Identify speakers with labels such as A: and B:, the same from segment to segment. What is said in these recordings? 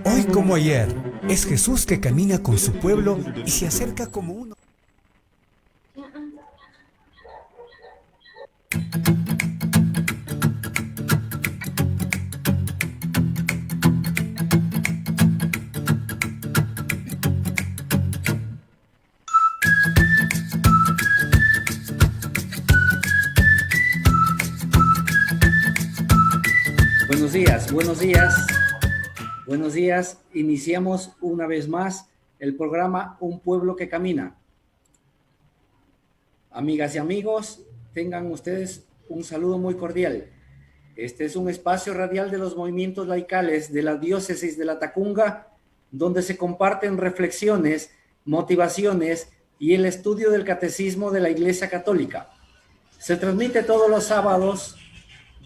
A: Hoy como ayer, es Jesús que camina con su pueblo y se acerca como uno.
B: Buenos días, buenos días, buenos días. Iniciamos una vez más el programa Un Pueblo que Camina. Amigas y amigos, tengan ustedes un saludo muy cordial. Este es un espacio radial de los movimientos laicales de la diócesis de La Tacunga, donde se comparten reflexiones, motivaciones y el estudio del catecismo de la Iglesia Católica. Se transmite todos los sábados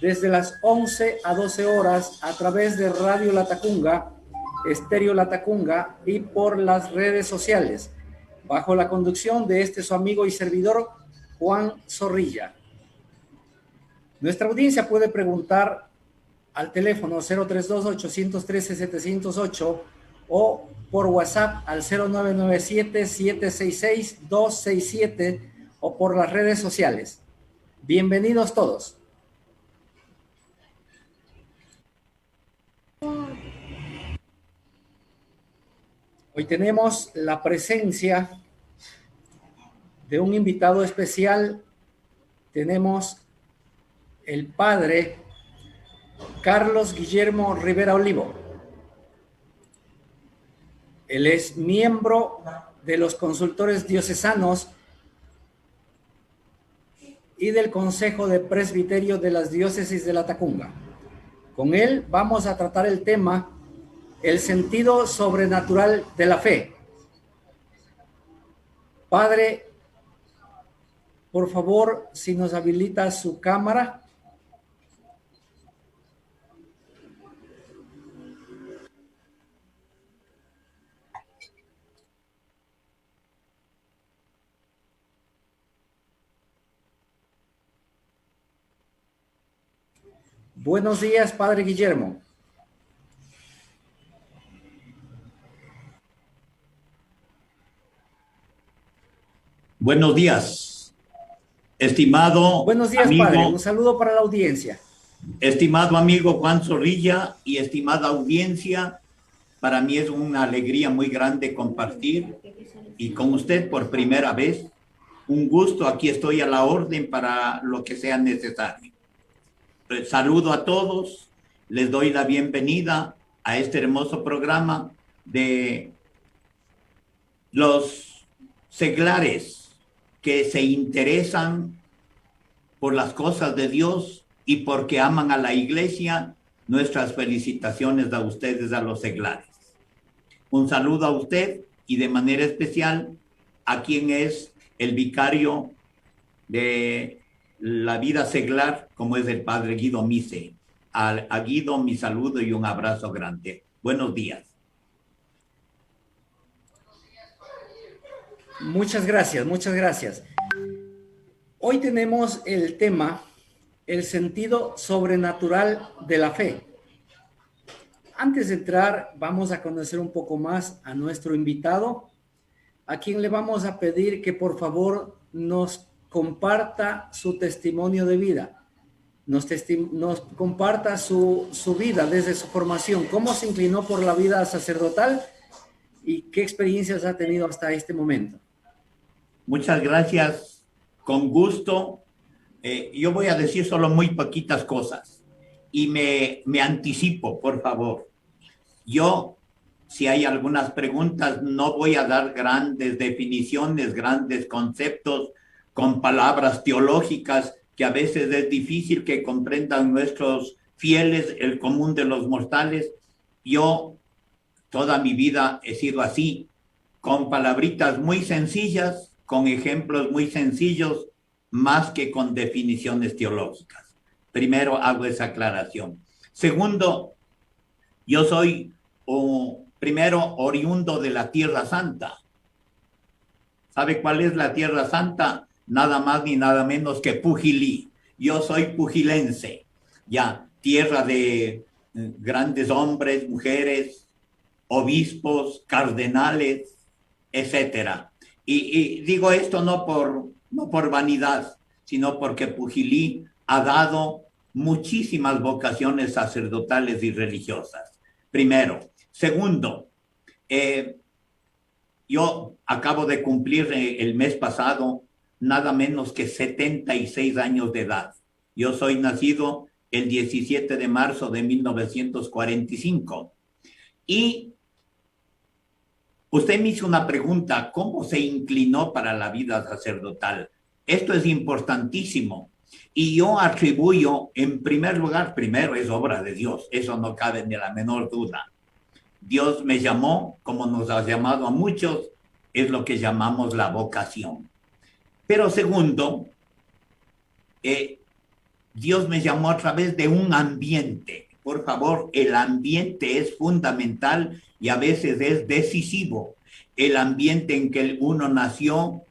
B: desde las 11 a 12 horas a través de Radio La Tacunga, Estéreo La Tacunga y por las redes sociales, bajo la conducción de su amigo y servidor Juan Zorrilla. Nuestra audiencia puede preguntar al teléfono 032-813-708 o por WhatsApp al 0997-766-267 o por las redes sociales. Bienvenidos todos. Hoy tenemos la presencia de un invitado especial. Tenemos el padre Carlos Guillermo Rivera Olivo. Él es miembro de los consultores diocesanos y del Consejo de Presbiterio de las Diócesis de La Tacunga. Con él vamos a tratar el tema el sentido sobrenatural de la fe. Padre, por favor, si nos habilita su cámara. Buenos días, Padre Guillermo.
C: Buenos días, estimado
B: Buenos días,
C: amigo,
B: padre. Un saludo para la audiencia.
C: estimado amigo Juan Zorrilla y estimada audiencia. Para mí es una alegría muy grande compartir y con usted por primera vez. Un gusto, aquí estoy a la orden para lo que sea necesario. Saludo a todos, les doy la bienvenida a este hermoso programa de los seglares que se interesan por las cosas de Dios y porque aman a la iglesia. Nuestras felicitaciones a ustedes, a los seglares. Un saludo a usted y de manera especial a quien es el vicario de la vida seglar, como es el padre Guido Mise. A Guido mi saludo y un abrazo grande. Buenos días.
B: Muchas gracias, muchas gracias. Hoy tenemos el tema, el sentido sobrenatural de la fe. Antes de entrar, vamos a conocer un poco más a nuestro invitado, a quien le vamos a pedir que por favor nos comparta su testimonio de vida, nos comparta su vida desde su formación, cómo se inclinó por la vida sacerdotal y qué experiencias ha tenido hasta este momento.
C: Muchas gracias, con gusto. Yo voy a decir solo muy poquitas cosas y me anticipo, por favor. Yo, si hay algunas preguntas, no voy a dar grandes definiciones, grandes conceptos con palabras teológicas que a veces es difícil que comprendan nuestros fieles, el común de los mortales. Yo toda mi vida he sido así, con palabritas muy sencillas, con ejemplos muy sencillos, más que con definiciones teológicas. Primero hago esa aclaración. Segundo, yo soy primero oriundo de la Tierra Santa. ¿Sabe cuál es la Tierra Santa? Nada más ni nada menos que Pujilí. Yo soy pujilense, ya, tierra de grandes hombres, mujeres, obispos, cardenales, etcétera. Y digo esto no por vanidad, sino porque Pujilí ha dado muchísimas vocaciones sacerdotales y religiosas. Primero. Segundo, yo acabo de cumplir el mes pasado nada menos que 76 años de edad. Yo soy nacido el 17 de marzo de 1945. Y usted me hizo una pregunta, ¿cómo se inclinó para la vida sacerdotal? Esto es importantísimo. Y yo atribuyo, en primer lugar, primero es obra de Dios, eso no cabe ni la menor duda. Dios me llamó, como nos ha llamado a muchos, es lo que llamamos la vocación. Pero segundo, Dios me llamó a través de un ambiente. Por favor, el ambiente es fundamental y a veces es decisivo. El ambiente en que uno nació,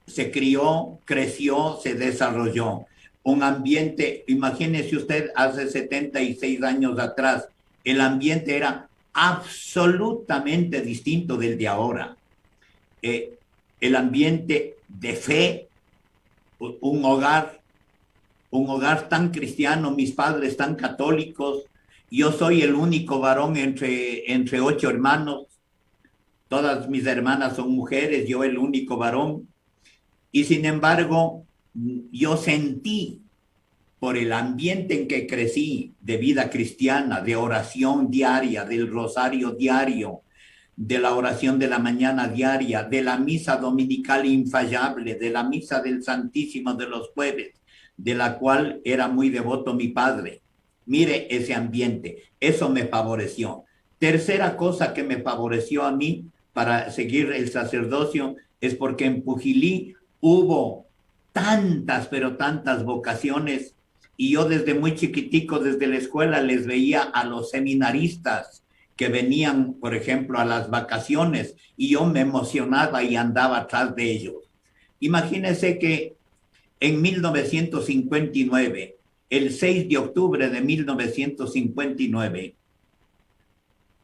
C: se crió, creció, se desarrolló. Un ambiente, imagínese usted, hace 76 años atrás, el ambiente era absolutamente distinto del de ahora. El ambiente de fe, un hogar tan cristiano, mis padres tan católicos, yo soy el único varón entre 8 hermanos, todas mis hermanas son mujeres, yo el único varón, y sin embargo, yo sentí por el ambiente en que crecí, de vida cristiana, de oración diaria, del rosario diario, de la oración de la mañana diaria, de la misa dominical infallable, de la misa del Santísimo de los jueves, de la cual era muy devoto mi padre. Mire ese ambiente, eso me favoreció. Tercera cosa que me favoreció a mí para seguir el sacerdocio es porque en Pujilí hubo tantas, pero tantas vocaciones, y yo desde muy chiquitico, desde la escuela, les veía a los seminaristas que venían, por ejemplo, a las vacaciones, y yo me emocionaba y andaba atrás de ellos. Imagínense que en 1959, el 6 de octubre de 1959,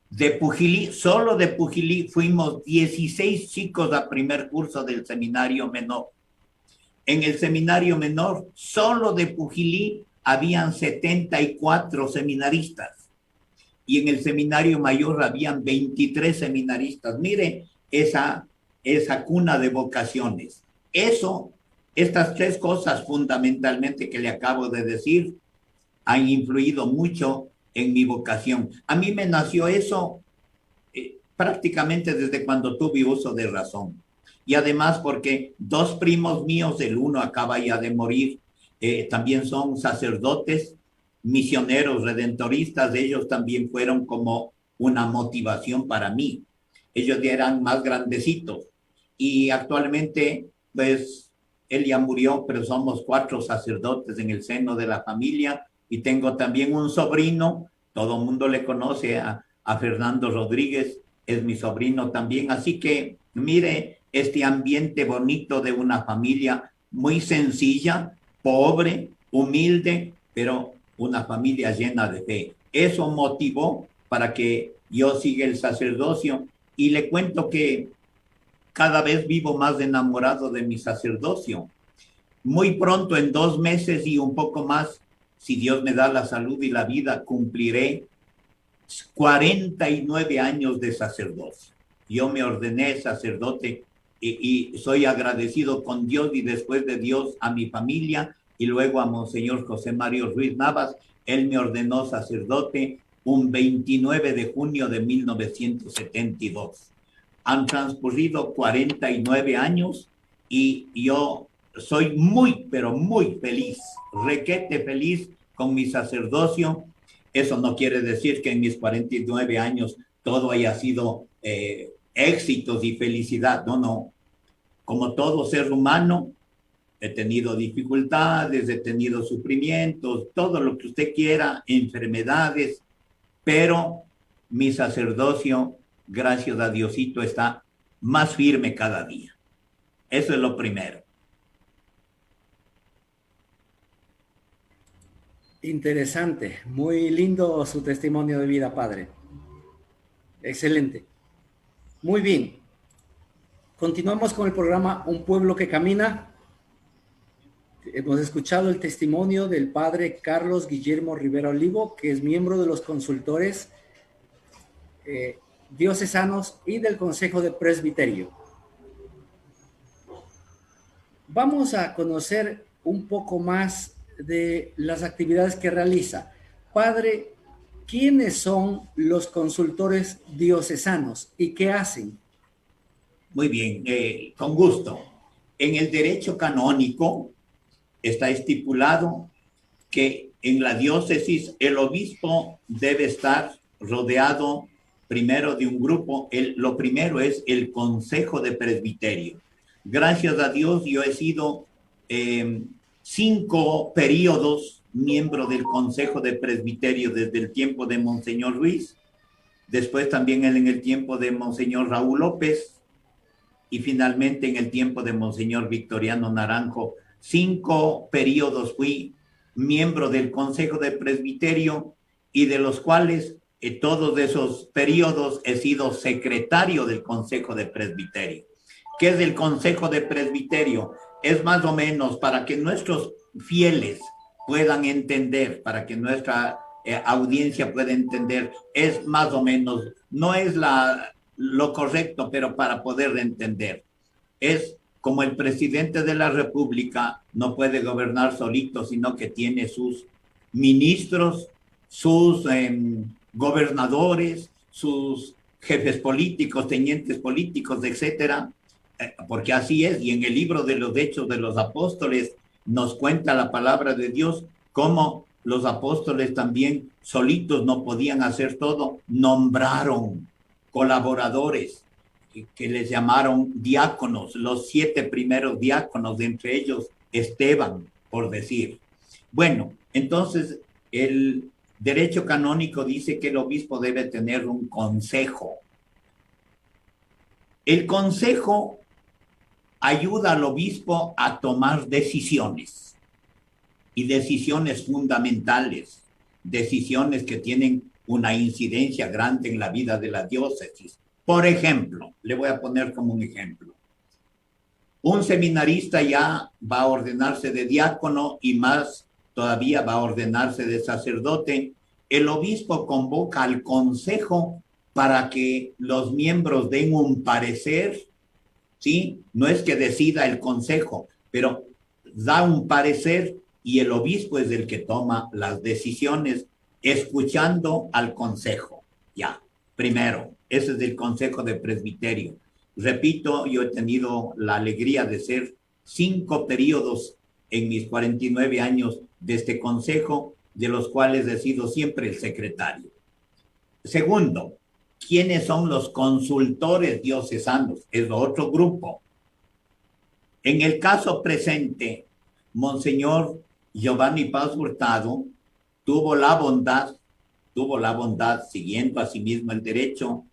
C: de Pujilí, solo de Pujilí, fuimos 16 chicos a primer curso del seminario menor. En el seminario menor, solo de Pujilí, habían 74 seminaristas. Y en el seminario mayor habían 23 seminaristas. Mire esa cuna de vocaciones. Estas tres cosas fundamentalmente que le acabo de decir han influido mucho en mi vocación. A mí me nació eso prácticamente desde cuando tuve uso de razón. Y además porque 2 primos míos, el uno acaba ya de morir, también son sacerdotes, misioneros redentoristas. Ellos también fueron como una motivación para mí. Ellos ya eran más grandecitos y actualmente pues él ya murió, pero somos 4 sacerdotes en el seno de la familia, y tengo también un sobrino, todo el mundo le conoce a Fernando Rodríguez, es mi sobrino también. Así que mire este ambiente bonito de una familia muy sencilla, pobre, humilde, pero una familia llena de fe. Eso motivó para que yo siga el sacerdocio, y le cuento que cada vez vivo más enamorado de mi sacerdocio. Muy pronto, en 2 meses y un poco más, si Dios me da la salud y la vida, cumpliré 49 años de sacerdocio. Yo me ordené sacerdote y soy agradecido con Dios, y después de Dios a mi familia y luego a Monseñor José Mario Ruiz Navas. Él me ordenó sacerdote un 29 de junio de 1972. Han transcurrido 49 años y yo soy muy, pero muy feliz, requete feliz con mi sacerdocio. Eso no quiere decir que en mis 49 años todo haya sido éxitos y felicidad. No, no. Como todo ser humano, he tenido dificultades, he tenido sufrimientos, todo lo que usted quiera, enfermedades, pero mi sacerdocio, gracias a Diosito, está más firme cada día. Eso es lo primero.
B: Interesante, muy lindo su testimonio de vida, padre. Excelente. Muy bien. Continuamos con el programa Un pueblo que camina. Hemos escuchado el testimonio del padre Carlos Guillermo Rivera Olivo, que es miembro de los consultores diocesanos y del Consejo de Presbiterio. Vamos a conocer un poco más de las actividades que realiza. Padre, ¿quiénes son los consultores diocesanos y qué hacen?
C: Muy bien, con gusto. En el derecho canónico está estipulado que en la diócesis el obispo debe estar rodeado primero de un grupo. Lo primero es el Consejo de Presbiterio. Gracias a Dios yo he sido 5 periodos miembro del Consejo de Presbiterio desde el tiempo de Monseñor Ruiz, después también en el tiempo de Monseñor Raúl López y finalmente en el tiempo de Monseñor Victoriano Naranjo. 5 periodos fui miembro del Consejo de Presbiterio y de los cuales todos esos periodos he sido secretario del Consejo de Presbiterio. ¿Qué es el Consejo de Presbiterio? Es más o menos para que nuestros fieles puedan entender, para que nuestra audiencia pueda entender, es más o menos, no es lo correcto, pero para poder entender. Es como el presidente de la República no puede gobernar solito, sino que tiene sus ministros, sus gobernadores, sus jefes políticos, tenientes políticos, etcétera, porque así es. Y en el libro de los Hechos de los Apóstoles nos cuenta la palabra de Dios cómo los apóstoles también solitos no podían hacer todo, nombraron colaboradores que les llamaron diáconos, los 7 primeros diáconos, de entre ellos Esteban, por decir. Bueno, entonces el derecho canónico dice que el obispo debe tener un consejo. El consejo ayuda al obispo a tomar decisiones, y decisiones fundamentales, decisiones que tienen una incidencia grande en la vida de la diócesis. Por ejemplo, le voy a poner como un ejemplo. Un seminarista ya va a ordenarse de diácono y más todavía va a ordenarse de sacerdote. El obispo convoca al consejo para que los miembros den un parecer, ¿sí? No es que decida el consejo, pero da un parecer y el obispo es el que toma las decisiones escuchando al consejo. Ya, primero, ese es el Consejo de Presbiterio. Repito, yo he tenido la alegría de ser 5 periodos en mis 49 años de este consejo, de los cuales he sido siempre el secretario. Segundo, ¿quiénes son los consultores diocesanos? Es otro grupo. En el caso presente, Monseñor Giovanni Paz Hurtado tuvo la bondad, siguiendo asimismo el derecho,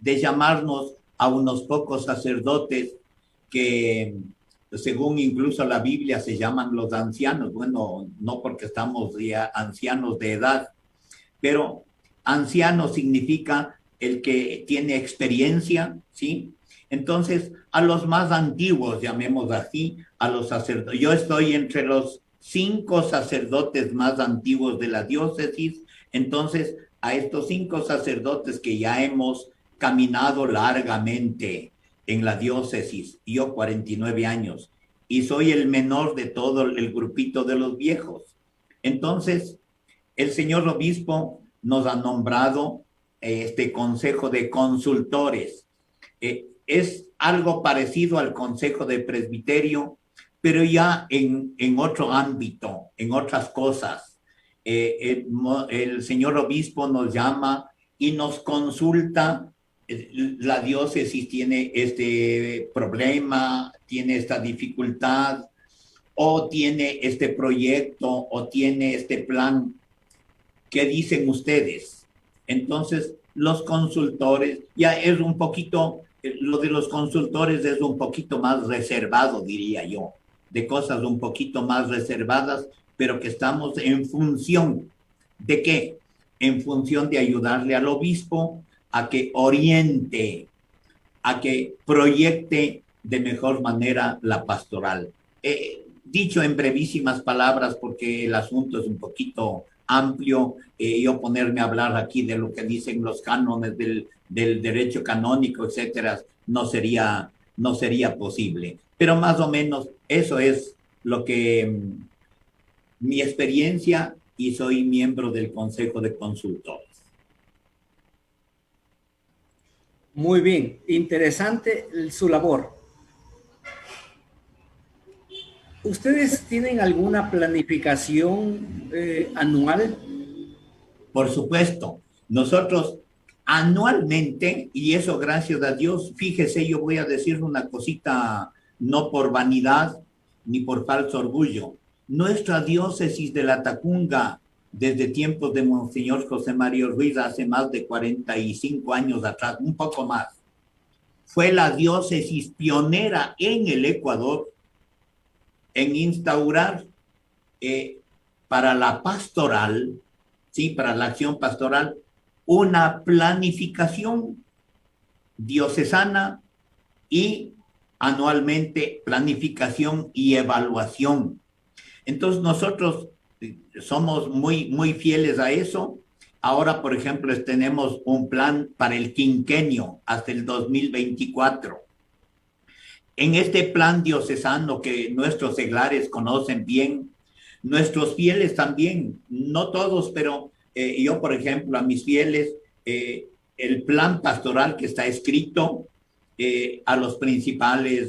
C: de llamarnos a unos pocos sacerdotes que, según incluso la Biblia, se llaman los ancianos. Bueno, no porque estamos ya ancianos de edad, pero anciano significa el que tiene experiencia, ¿sí? Entonces, a los más antiguos, llamemos así, a los sacerdotes. Yo estoy entre los 5 sacerdotes más antiguos de la diócesis. Entonces, a estos 5 sacerdotes que ya hemos caminado largamente en la diócesis, yo 49 años, y soy el menor de todo el grupito de los viejos. Entonces, el señor obispo nos ha nombrado este consejo de consultores. Es algo parecido al consejo de presbiterio, pero ya en otro ámbito, en otras cosas. El señor obispo nos llama y nos consulta. La diócesis tiene este problema, tiene esta dificultad, o tiene este proyecto, o tiene este plan. ¿Qué dicen ustedes? Entonces, los consultores, ya es un poquito, lo de los consultores es un poquito más reservado, diría yo, de cosas un poquito más reservadas, pero que estamos en función de ¿qué? En función de ayudarle al obispo a que oriente, a que proyecte de mejor manera la pastoral. Dicho en brevísimas palabras, porque el asunto es un poquito amplio, yo ponerme a hablar aquí de lo que dicen los cánones del derecho canónico, etcétera, no sería posible. Pero más o menos eso es lo que mi experiencia, y soy miembro del Consejo de Consultores.
B: Muy bien, interesante su labor. ¿Ustedes tienen alguna planificación anual?
C: Por supuesto, nosotros anualmente, y eso gracias a Dios, fíjese, yo voy a decir una cosita, no por vanidad ni por falso orgullo. Nuestra diócesis de la Tacunga, desde tiempos de Monseñor José María Ruiz, hace más de 45 años atrás, un poco más, fue la diócesis pionera en el Ecuador en instaurar para la pastoral, ¿sí? Para la acción pastoral, una planificación diocesana y anualmente planificación y evaluación. Entonces nosotros somos muy fieles a eso. Ahora, por ejemplo, tenemos un plan para el quinquenio hasta el 2024. En este plan diocesano que nuestros seglares conocen bien, nuestros fieles también, no todos, pero yo, por ejemplo, a mis fieles, el plan pastoral que está escrito, a los principales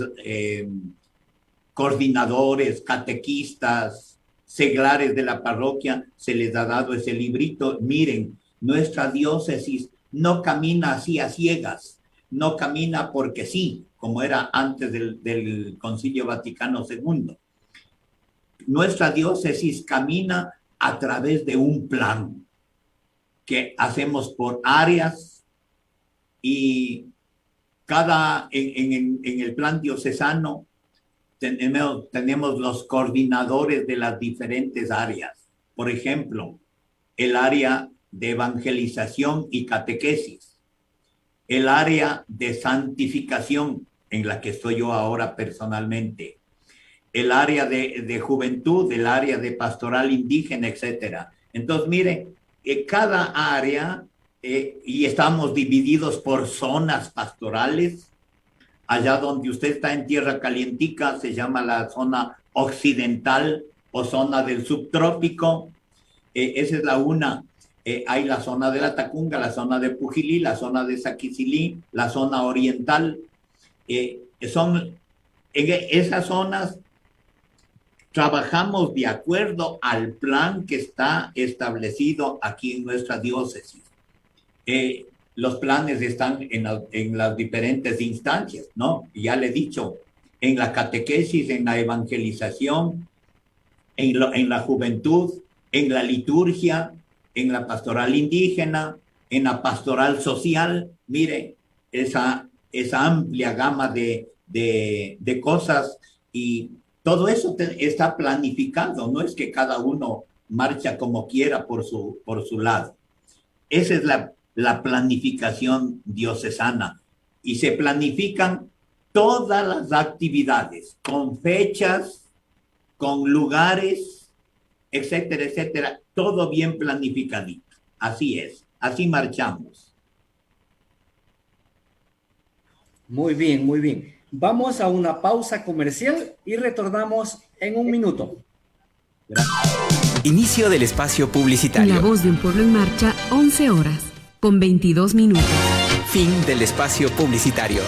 C: coordinadores, catequistas, seglares de la parroquia, se les ha dado ese librito. Miren, nuestra diócesis no camina así a ciegas, no camina porque sí, como era antes del Concilio Vaticano II. Nuestra diócesis camina a través de un plan que hacemos por áreas, y en el plan diocesano tenemos los coordinadores de las diferentes áreas. Por ejemplo, el área de evangelización y catequesis, el área de santificación, en la que estoy yo ahora personalmente, el área de juventud, el área de pastoral indígena, etcétera. Entonces, mire, cada área, y estamos divididos por zonas pastorales. Allá donde usted está en tierra calientica se llama la zona occidental o zona del subtrópico. Esa es la una. Hay la zona de la Tacunga, la zona de Pujilí, la zona de Saquicilí, la zona oriental. En esas zonas trabajamos de acuerdo al plan que está establecido aquí en nuestra diócesis. Los planes están en las diferentes instancias, ¿no? Ya le he dicho, en la catequesis, en la evangelización, en la juventud, en la liturgia, en la pastoral indígena, en la pastoral social. Mire, esa amplia gama de cosas, y todo eso está planificado, no es que cada uno marcha como quiera por su lado. Esa es la planificación diocesana, y se planifican todas las actividades con fechas, con lugares, etcétera, etcétera, todo bien planificadito. Así es, así marchamos.
B: Muy bien, muy bien. Vamos a una pausa comercial y retornamos en un minuto.
C: Gracias.
A: Inicio del espacio publicitario.
D: La voz de un pueblo en marcha, 11 horas, con 22 minutos.
A: Fin del espacio publicitario.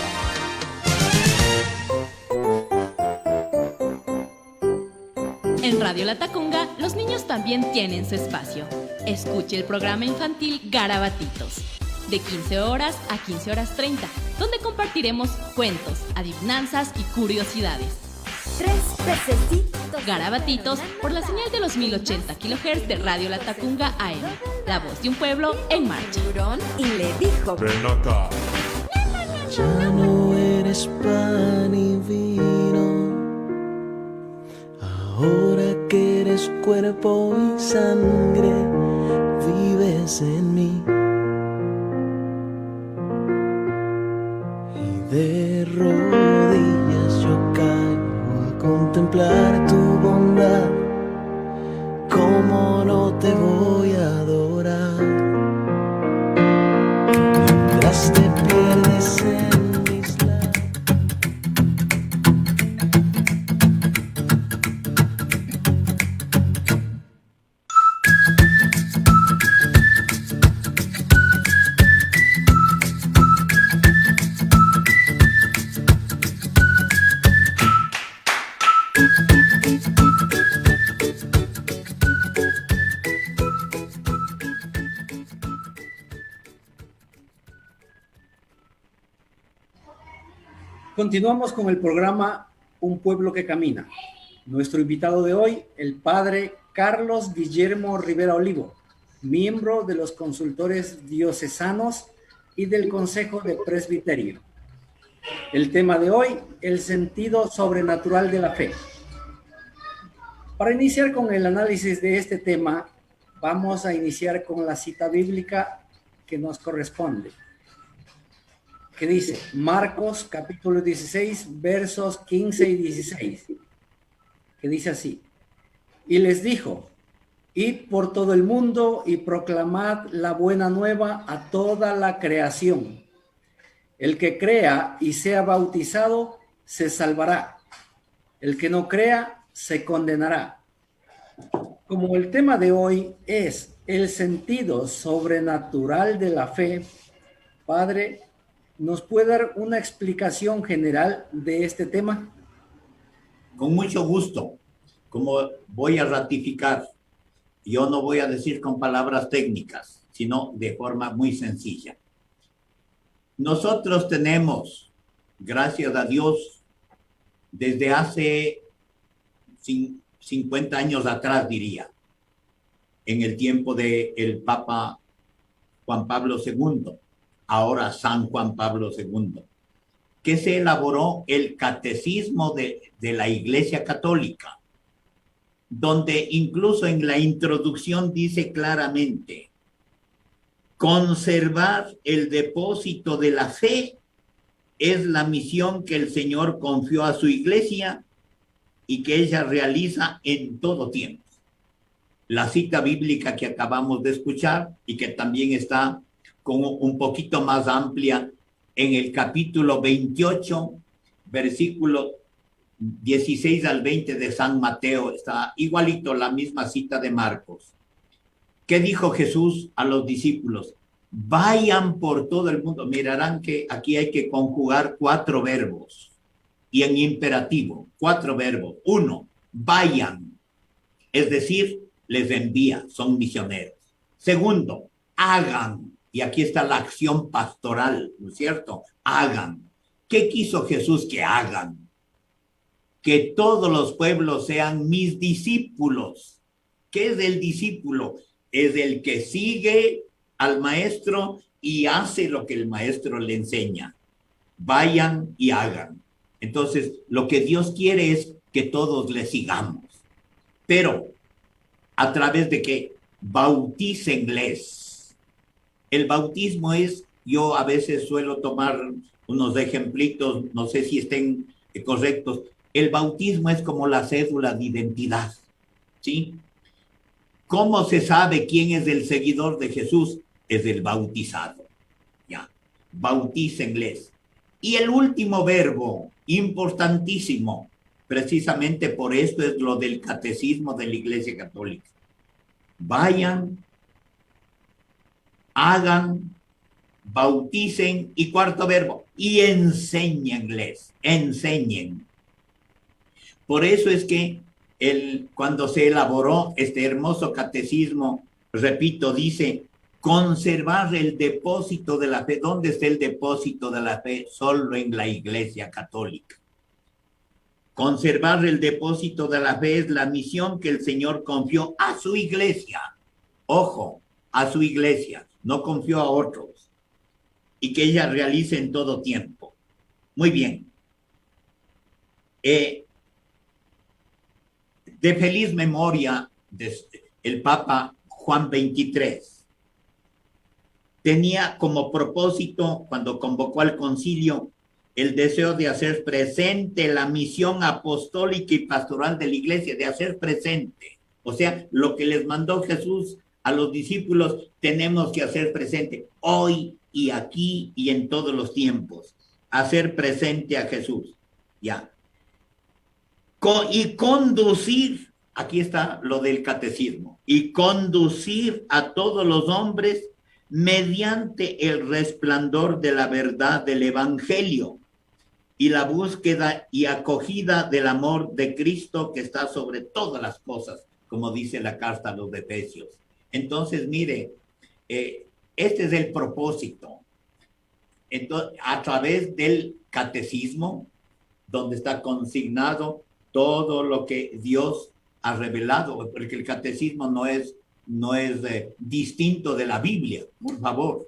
E: En Radio La Tacunga, los niños también tienen su espacio. Escuche el programa infantil Garabatitos, de 15 horas a 15 horas 30, donde compartiremos cuentos, adivinanzas y curiosidades.
F: 3 pececitos.
E: Garabatitos por la señal de los 1080 kHz de Radio La Tacunga AM. La voz de un pueblo en marcha.
F: Y le dijo:
G: ven acá.
H: Ya no eres pan y vino, ahora que eres eres cuerpo y sangre, vives en mí. Y de rodillas yo caigo a contemplar tu bondad. ¿Cómo no te voy a adorar? Mientras te pierdes en mis labios.
B: Continuamos con el programa Un Pueblo que Camina. Nuestro invitado de hoy, el padre Carlos Guillermo Rivera Olivo, miembro de los consultores diocesanos y del Consejo de Presbiterio. El tema de hoy, el sentido sobrenatural de la fe. Para iniciar con el análisis de este tema, vamos a iniciar con la cita bíblica que nos corresponde, que dice Marcos capítulo 16 versos 15 y 16, que dice así: y les dijo, id por todo el mundo y proclamad la buena nueva a toda la creación. El que crea y sea bautizado se salvará, el que no crea se condenará. Como el tema de hoy es el sentido sobrenatural de la fe, Padre, ¿nos puede dar una explicación general de este tema?
C: Con mucho gusto. Como voy a ratificar, yo no voy a decir con palabras técnicas, sino de forma muy sencilla. Nosotros tenemos, gracias a Dios, desde hace 50 años atrás, diría, en el tiempo del Papa Juan Pablo II, ahora San Juan Pablo II, que se elaboró el Catecismo de la Iglesia Católica, donde incluso en la introducción dice claramente: conservar el depósito de la fe es la misión que el Señor confió a su Iglesia y que ella realiza en todo tiempo. La cita bíblica que acabamos de escuchar y que también está como un poquito más amplia en el capítulo 28, versículo 16 al 20 de San Mateo, está igualito la misma cita de Marcos. ¿Qué dijo Jesús a los discípulos? Vayan por todo el mundo. Mirarán que aquí hay que conjugar 4 verbos y en imperativo, 4 verbos. 1, vayan, es decir, les envía, son misioneros. 2, hagan, y aquí está la acción pastoral, ¿no es cierto? Hagan. ¿Qué quiso Jesús que hagan? Que todos los pueblos sean mis discípulos. ¿Qué es el discípulo? Es el que sigue al maestro y hace lo que el maestro le enseña. Vayan y hagan. Entonces, lo que Dios quiere es que todos le sigamos. Pero, ¿a través de qué? Bautícenles. El bautismo es, yo a veces suelo tomar unos ejemplitos, no sé si estén correctos. El bautismo es como la cédula de identidad, ¿sí? ¿Cómo se sabe quién es el seguidor de Jesús? Es el bautizado. Ya, bautícenles. Y el último verbo, importantísimo, precisamente por esto es lo del catecismo de la Iglesia Católica. Vayan, hagan, bauticen, y cuarto verbo, y enséñenles, enseñen. Por eso es que cuando se elaboró este hermoso catecismo, repito, dice, conservar el depósito de la fe. ¿Dónde está el depósito de la fe? Solo en la Iglesia Católica. Conservar el depósito de la fe es la misión que el Señor confió a su Iglesia. Ojo, a su Iglesia, no confió a otros. Y que ella realice en todo tiempo. Muy bien. de feliz memoria el Papa Juan XXIII. Tenía como propósito, cuando convocó al concilio, el deseo de hacer presente la misión apostólica y pastoral de la iglesia, de hacer presente. O sea, lo que les mandó Jesús a los discípulos, tenemos que hacer presente hoy y aquí y en todos los tiempos. Hacer presente a Jesús. Ya. Y conducir, aquí está lo del catecismo, y conducir a todos los hombres mediante el resplandor de la verdad del Evangelio y la búsqueda y acogida del amor de Cristo que está sobre todas las cosas, como dice la carta a los Efesios. Entonces, mire, este es el propósito. Entonces, a través del catecismo, donde está consignado todo lo que Dios ha revelado, porque el catecismo no es distinto de la Biblia, por favor.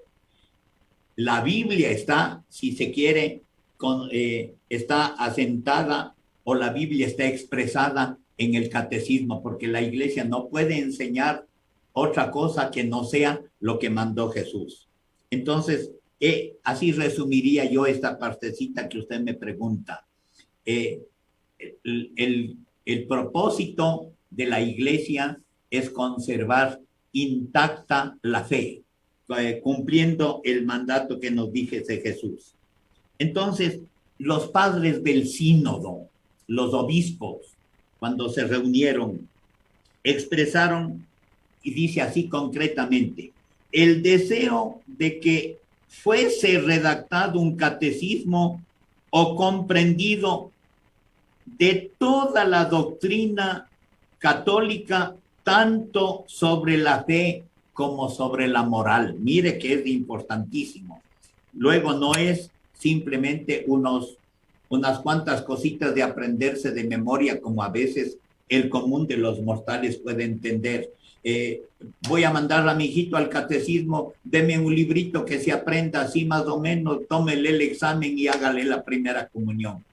C: La Biblia está, si se quiere, está asentada, o la Biblia está expresada en el catecismo, porque la iglesia no puede enseñar otra cosa que no sea lo que mandó Jesús. Entonces, así resumiría yo esta partecita que usted me pregunta. El propósito de la iglesia es conservar intacta la fe, cumpliendo el mandato que nos dice Jesús. Entonces, los padres del sínodo, los obispos, cuando se reunieron, expresaron, y dice así concretamente, el deseo de que fuese redactado un catecismo o comprendido de toda la doctrina católica, tanto sobre la fe como sobre la moral. Mire que es importantísimo. Luego no es simplemente unas cuantas cositas de aprenderse de memoria, como a veces el común de los mortales puede entender. Voy a mandar a mi hijito al catecismo, deme un librito que se aprenda así más o menos, tómele el examen y hágale la primera comunión.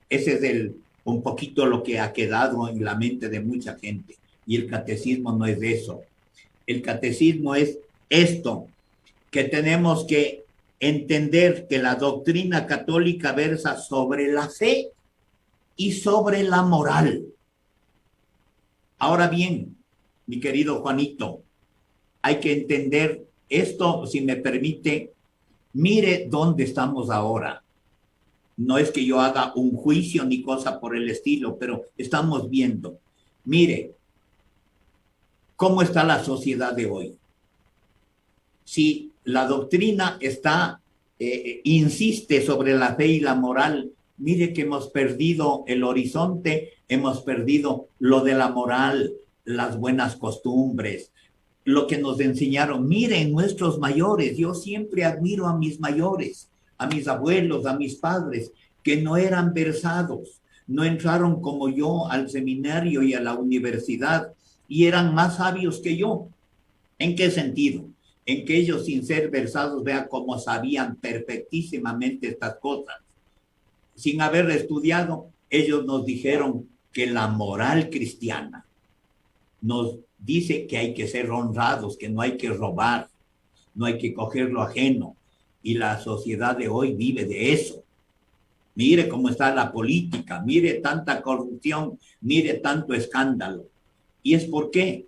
C: Ese es un poquito lo que ha quedado en la mente de mucha gente. Y el catecismo no es eso. El catecismo es esto, que tenemos que entender que la doctrina católica versa sobre la fe y sobre la moral. Ahora bien, mi querido Juanito, hay que entender esto, si me permite. Mire dónde estamos ahora. No es que yo haga un juicio ni cosa por el estilo, pero estamos viendo. Mire, ¿cómo está la sociedad de hoy? Si la doctrina insiste sobre la fe y la moral, mire que hemos perdido el horizonte, hemos perdido lo de la moral, las buenas costumbres, lo que nos enseñaron. Miren nuestros mayores, yo siempre admiro a mis mayores, a mis abuelos, a mis padres, que no eran versados, no entraron como yo al seminario y a la universidad y eran más sabios que yo. ¿En qué sentido? En que ellos, sin ser versados, vean cómo sabían perfectísimamente estas cosas. Sin haber estudiado, ellos nos dijeron que la moral cristiana nos dice que hay que ser honrados, que no hay que robar, no hay que coger lo ajeno. Y la sociedad de hoy vive de eso. Mire cómo está la política, mire tanta corrupción, mire tanto escándalo. ¿Y es por qué?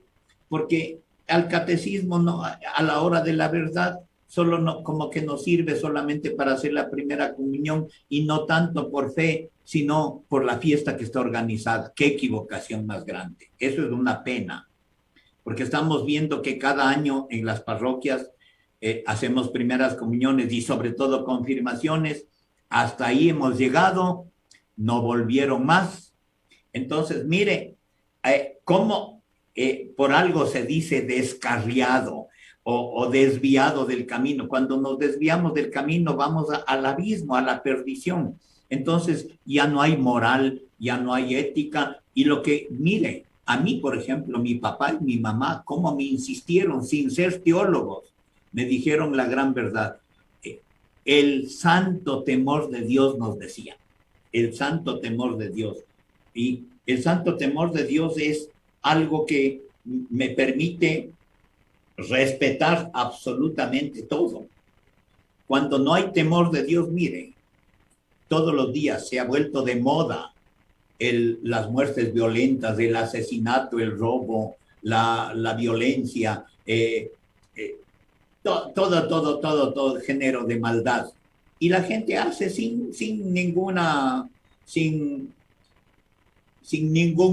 C: Porque al catecismo no, a la hora de la verdad, solo no, como que nos sirve solamente para hacer la primera comunión y no tanto por fe, sino por la fiesta que está organizada. ¡Qué equivocación más grande! Eso es una pena, porque estamos viendo que cada año en las parroquias hacemos primeras comuniones y sobre todo confirmaciones. Hasta ahí hemos llegado, no volvieron más. Entonces, mire, cómo por algo se dice descarriado o desviado del camino. Cuando nos desviamos del camino vamos al abismo, a la perdición. Entonces ya no hay moral, ya no hay ética. Y lo que, mire, a mí, por ejemplo, mi papá y mi mamá, cómo me insistieron sin ser teólogos, me dijeron la gran verdad. El santo temor de Dios nos decía, el santo temor de Dios. Y El santo temor de Dios es algo que me permite respetar absolutamente todo. Cuando no hay temor de Dios, mire, todos los días se ha vuelto de moda las muertes violentas, el asesinato, el robo, la violencia, todo género de maldad. Y la gente hace sin ningún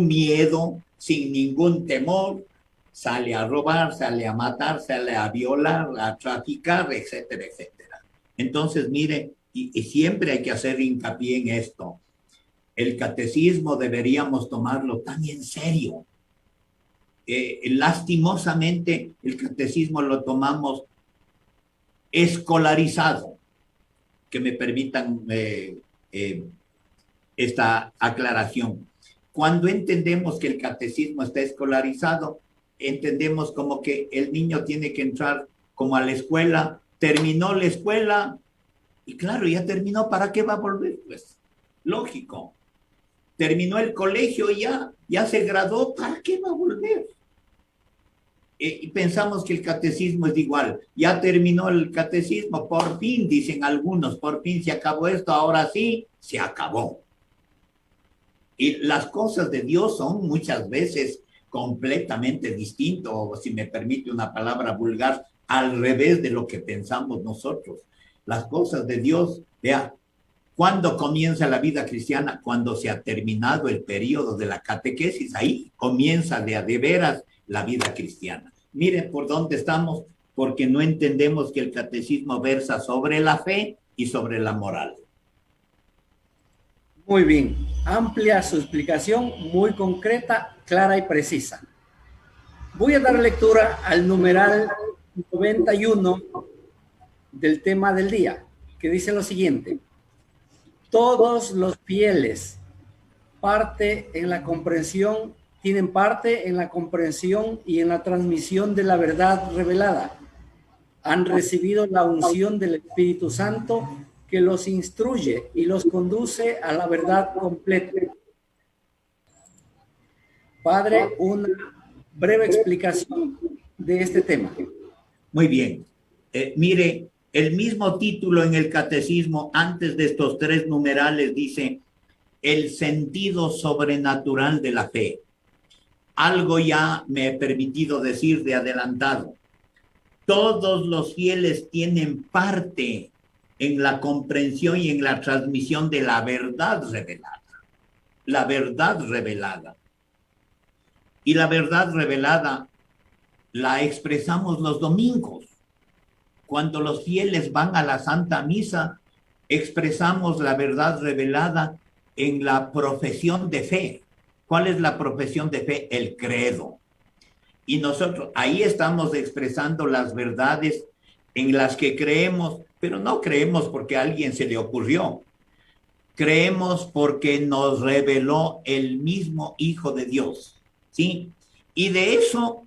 C: miedo, sin ningún temor, sale a robar, sale a matar, sale a violar, a traficar, etcétera, etcétera. Entonces, mire, y siempre hay que hacer hincapié en esto. El catecismo deberíamos tomarlo tan en serio. Lastimosamente, el catecismo lo tomamos escolarizado. Que me permitan esta aclaración. Cuando entendemos que el catecismo está escolarizado, entendemos como que el niño tiene que entrar como a la escuela, terminó la escuela, y claro, ya terminó, ¿para qué va a volver? Pues, lógico. Terminó el colegio, ya se graduó, ¿para qué va a volver? Y pensamos que el catecismo es igual. Ya terminó el catecismo, por fin, dicen algunos, por fin se acabó esto, ahora sí, se acabó. Y las cosas de Dios son muchas veces completamente distintas, o si me permite una palabra vulgar, al revés de lo que pensamos nosotros. Las cosas de Dios, vea, ¿cuándo comienza la vida cristiana? Cuando se ha terminado el periodo de la catequesis, ahí comienza de veras la vida cristiana. Miren por dónde estamos, porque no entendemos que el catecismo versa sobre la fe y sobre la moral.
B: Muy bien, amplia su explicación, muy concreta, clara y precisa. Voy a dar lectura al numeral 91 del tema del día, que dice lo siguiente: todos los fieles tienen parte en la comprensión y en la transmisión de la verdad revelada. Han recibido la unción del Espíritu Santo que los instruye y los conduce a la verdad completa. Padre, una breve explicación de este tema.
C: Muy bien. Mire, el mismo título en el catecismo, antes de estos 3 numerales, dice el sentido sobrenatural de la fe. Algo ya me he permitido decir de adelantado. Todos los fieles tienen parte en la comprensión y en la transmisión de la verdad revelada. La verdad revelada. Y la verdad revelada la expresamos los domingos. Cuando los fieles van a la Santa Misa, expresamos la verdad revelada en la profesión de fe. ¿Cuál es la profesión de fe? El credo. Y nosotros ahí estamos expresando las verdades en las que creemos, pero no creemos porque a alguien se le ocurrió. Creemos porque nos reveló el mismo Hijo de Dios, ¿sí? Y de eso,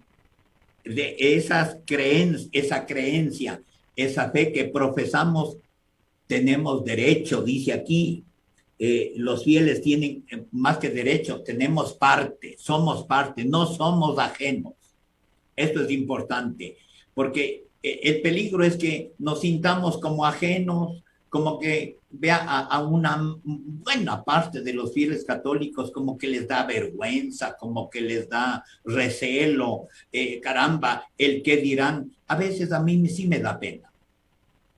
C: de esa creencia, esa fe que profesamos, tenemos derecho, dice aquí. Los fieles tienen más que derecho, tenemos parte, somos parte, no somos ajenos. Esto es importante, porque el peligro es que nos sintamos como ajenos, como que vea a una buena parte de los fieles católicos como que les da vergüenza, como que les da recelo, caramba, el qué dirán. A veces a mí sí me da pena.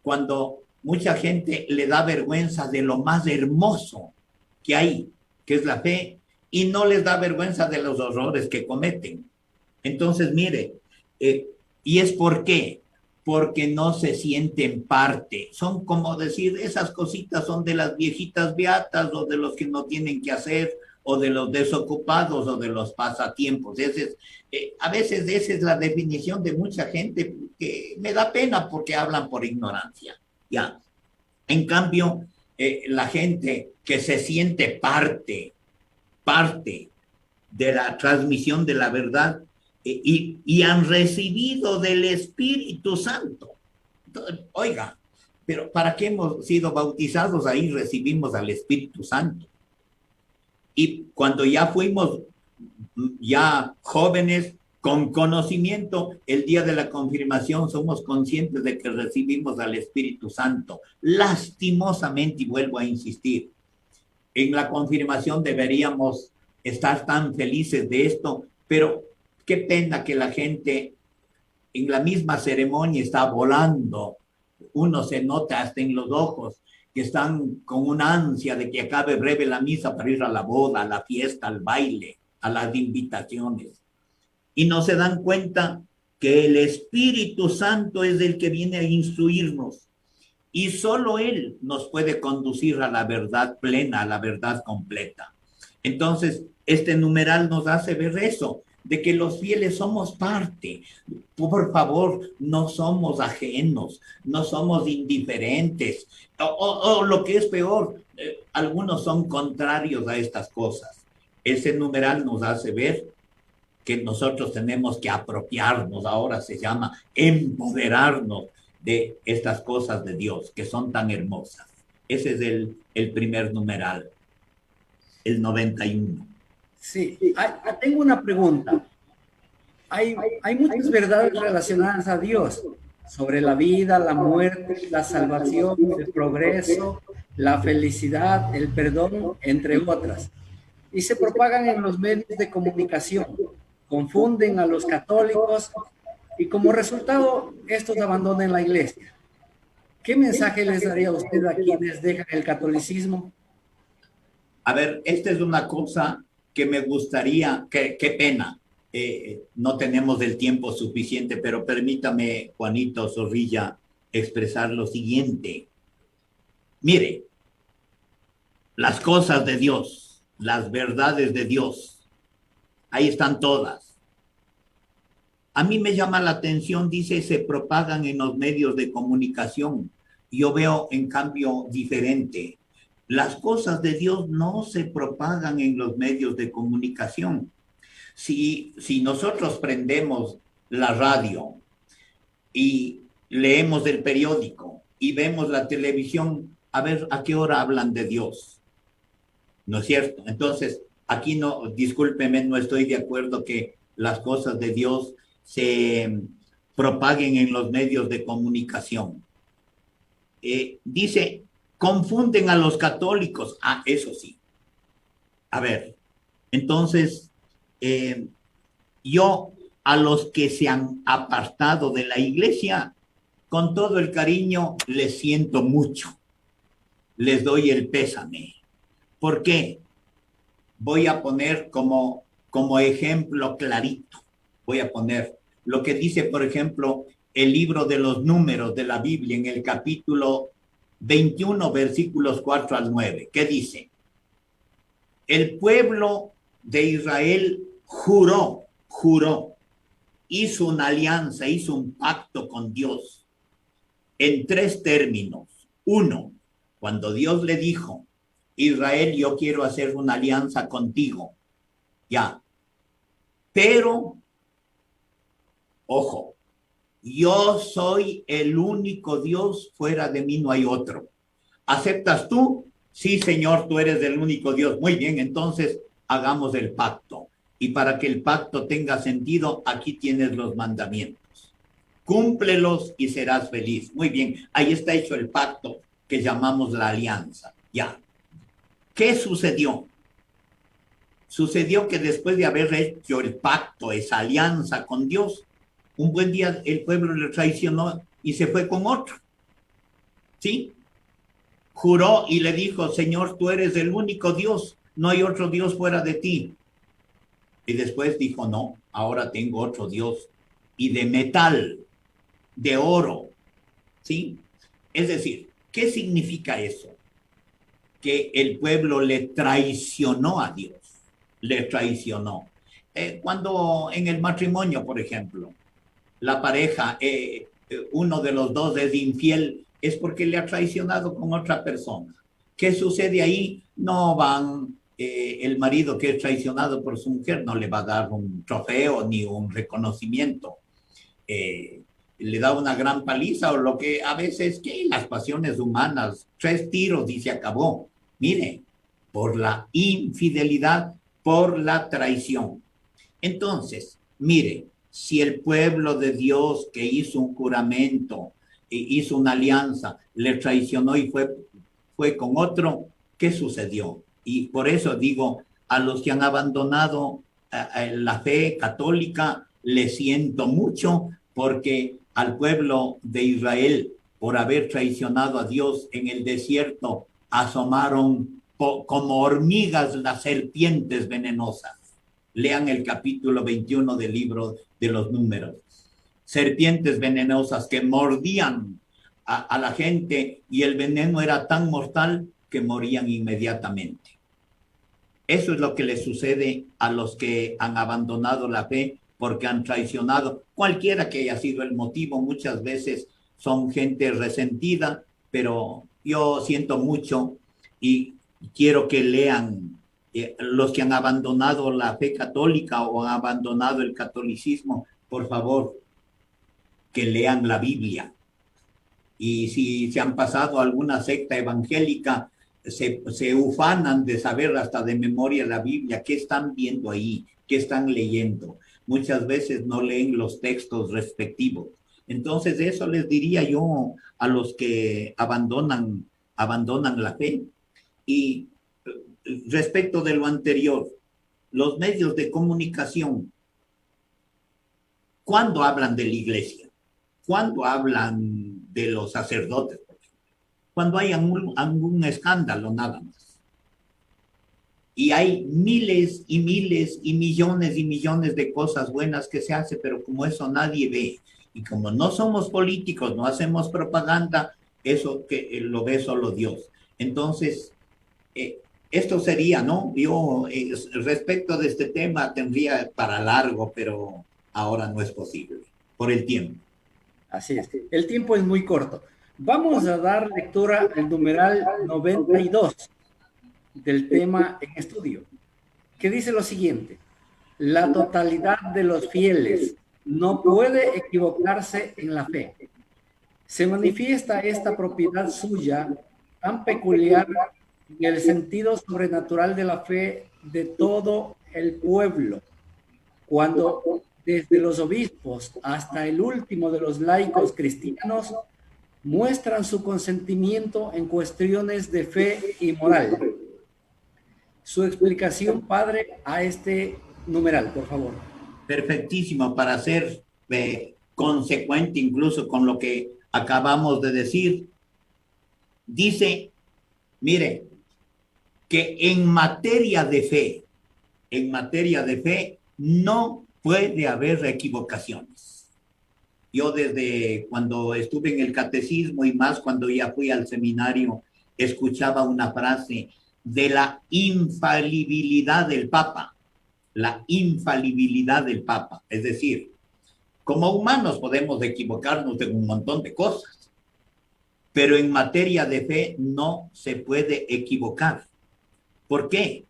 C: Cuando mucha gente le da vergüenza de lo más hermoso que hay, que es la fe, y no les da vergüenza de los horrores que cometen. Entonces, mire, ¿y es por qué? Porque no se sienten parte. Son como decir, esas cositas son de las viejitas beatas o de los que no tienen que hacer o de los desocupados o de los pasatiempos. A veces esa es la definición de mucha gente que me da pena porque hablan por ignorancia. Ya. En cambio, la gente que se siente parte de la transmisión de la verdad y han recibido del Espíritu Santo. Entonces, oiga, pero ¿para qué hemos sido bautizados? Ahí recibimos al Espíritu Santo. Y cuando ya fuimos ya jóvenes, con conocimiento, el día de la confirmación somos conscientes de que recibimos al Espíritu Santo. Lastimosamente, y vuelvo a insistir, en la confirmación deberíamos estar tan felices de esto, pero qué pena que la gente en la misma ceremonia está volando. Uno se nota hasta en los ojos que están con una ansia de que acabe breve la misa para ir a la boda, a la fiesta, al baile, a las invitaciones. Y no se dan cuenta que el Espíritu Santo es el que viene a instruirnos. Y solo Él nos puede conducir a la verdad plena, a la verdad completa. Entonces, este numeral nos hace ver eso, de que los fieles somos parte. Por favor, no somos ajenos, no somos indiferentes, o lo que es peor, algunos son contrarios a estas cosas. Ese numeral nos hace ver que nosotros tenemos que apropiarnos, ahora se llama empoderarnos de estas cosas de Dios que son tan hermosas. Ese es el primer numeral, el 91.
B: Sí, tengo una pregunta. Hay muchas verdades relacionadas a Dios sobre la vida, la muerte, la salvación, el progreso, la felicidad, el perdón, entre otras. Y se propagan en los medios de comunicación, confunden a los católicos y como resultado estos abandonan la iglesia. ¿Qué mensaje les daría usted a quienes dejan el catolicismo?
C: A ver, esta es una cosa que me gustaría, qué pena, no tenemos el tiempo suficiente, pero permítame, Juanito Zorrilla, expresar lo siguiente. Mire, las cosas de Dios, las verdades de Dios, ahí están todas. A mí me llama la atención, dice, se propagan en los medios de comunicación. Yo veo, en cambio, diferente. Las cosas de Dios no se propagan en los medios de comunicación. Si nosotros prendemos la radio y leemos el periódico y vemos la televisión, a ver a qué hora hablan de Dios. ¿No es cierto? Entonces, aquí no, discúlpeme, no estoy de acuerdo que las cosas de Dios se propaguen en los medios de comunicación. Dice, confunden a los católicos. Ah, eso sí. A ver, entonces, yo a los que se han apartado de la iglesia, con todo el cariño, les siento mucho. Les doy el pésame. ¿Por qué? Voy a poner como ejemplo clarito. Voy a poner lo que dice, por ejemplo, el libro de los números de la Biblia en el capítulo 21, versículos 4 al 9. ¿Qué dice? El pueblo de Israel juró, hizo una alianza, hizo un pacto con Dios en 3 términos. 1, cuando Dios le dijo, Israel, yo quiero hacer una alianza contigo. Ya. Pero, ojo, yo soy el único Dios, fuera de mí no hay otro. ¿Aceptas tú? Sí, Señor, tú eres el único Dios. Muy bien, entonces hagamos el pacto. Y para que el pacto tenga sentido, aquí tienes los mandamientos. Cúmplelos y serás feliz. Muy bien, ahí está hecho el pacto que llamamos la alianza. Ya. ¿Qué sucedió? Sucedió que después de haber hecho el pacto, esa alianza con Dios, un buen día el pueblo le traicionó y se fue con otro. ¿Sí? Juró y le dijo, Señor, tú eres el único Dios, no hay otro Dios fuera de ti. Y después dijo, no, ahora tengo otro Dios. Y de metal, de oro. ¿Sí? Es decir, ¿qué significa eso? Que el pueblo le traicionó a Dios. Le traicionó. Cuando en el matrimonio, por ejemplo, la pareja, uno de los dos es infiel, es porque le ha traicionado con otra persona. ¿Qué sucede ahí? No van, el marido que es traicionado por su mujer no le va a dar un trofeo ni un reconocimiento. Le da una gran paliza o lo que a veces, que las pasiones humanas, 3 tiros y se acabó. Mire, por la infidelidad, por la traición. Entonces, mire, si el pueblo de Dios que hizo un juramento, hizo una alianza, le traicionó y fue con otro, ¿qué sucedió? Y por eso digo, a los que han abandonado la fe católica, les siento mucho, porque al pueblo de Israel, por haber traicionado a Dios en el desierto, asomaron como hormigas las serpientes venenosas. Lean el capítulo 21 del libro de los Números. Serpientes venenosas que mordían a la gente, y el veneno era tan mortal que morían inmediatamente. Eso es lo que le sucede a los que han abandonado la fe porque han traicionado, cualquiera que haya sido el motivo. Muchas veces son gente resentida, pero yo siento mucho y quiero que lean los que han abandonado la fe católica o han abandonado el catolicismo, por favor, que lean la Biblia. Y si se han pasado a alguna secta evangélica, se ufanan de saber hasta de memoria la Biblia. ¿Qué están viendo ahí? ¿Qué están leyendo? Muchas veces no leen los textos respectivos. Entonces eso les diría yo a los que abandonan la fe. Y respecto de lo anterior, los medios de comunicación, ¿cuándo hablan de la iglesia? ¿Cuándo hablan de los sacerdotes? Cuando hay algún escándalo, nada más. Y hay miles y miles y millones de cosas buenas que se hacen, pero como eso nadie ve, y como no somos políticos, no hacemos propaganda, eso que lo ve solo Dios. Entonces, esto sería, ¿no? Yo, respecto de este tema, tendría para largo, pero ahora no es posible, por el tiempo.
B: Así es, el tiempo es muy corto. Vamos a dar lectura al numeral 92 del tema en estudio, que dice lo siguiente: la totalidad de los fieles no puede equivocarse en la fe. Se manifiesta esta propiedad suya tan peculiar en el sentido sobrenatural de la fe de todo el pueblo, cuando desde los obispos hasta el último de los laicos cristianos muestran su consentimiento en cuestiones de fe y moral. Su explicación, padre, a este numeral, por favor.
C: Perfectísimo, para ser consecuente incluso con lo que acabamos de decir. Dice, mire, que en materia de fe no puede haber equivocaciones. Yo desde cuando estuve en el catecismo y más cuando ya fui al seminario, escuchaba una frase de la infalibilidad del Papa. La infalibilidad del Papa. Es decir, como humanos podemos equivocarnos en un montón de cosas, pero en materia de fe no se puede equivocar. ¿Por qué?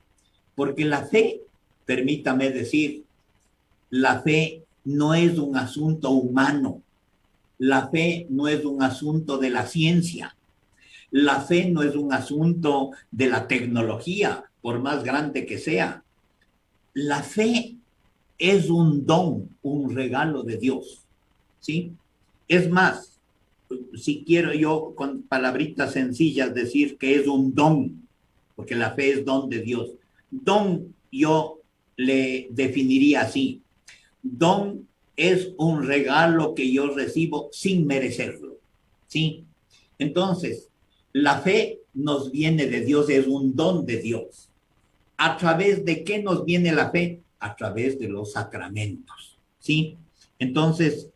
C: Porque la fe, permítame decir, la fe no es un asunto humano. La fe no es un asunto de la ciencia. La fe no es un asunto de la tecnología, por más grande que sea. La fe es un don, un regalo de Dios, ¿sí? Es más, si quiero yo con palabritas sencillas decir que es un don, porque la fe es don de Dios. Don yo le definiría así: don es un regalo que yo recibo sin merecerlo, ¿sí? Entonces, la fe nos viene de Dios, es un don de Dios. ¿A través de qué nos viene la fe? A través de los sacramentos, ¿sí? Entonces,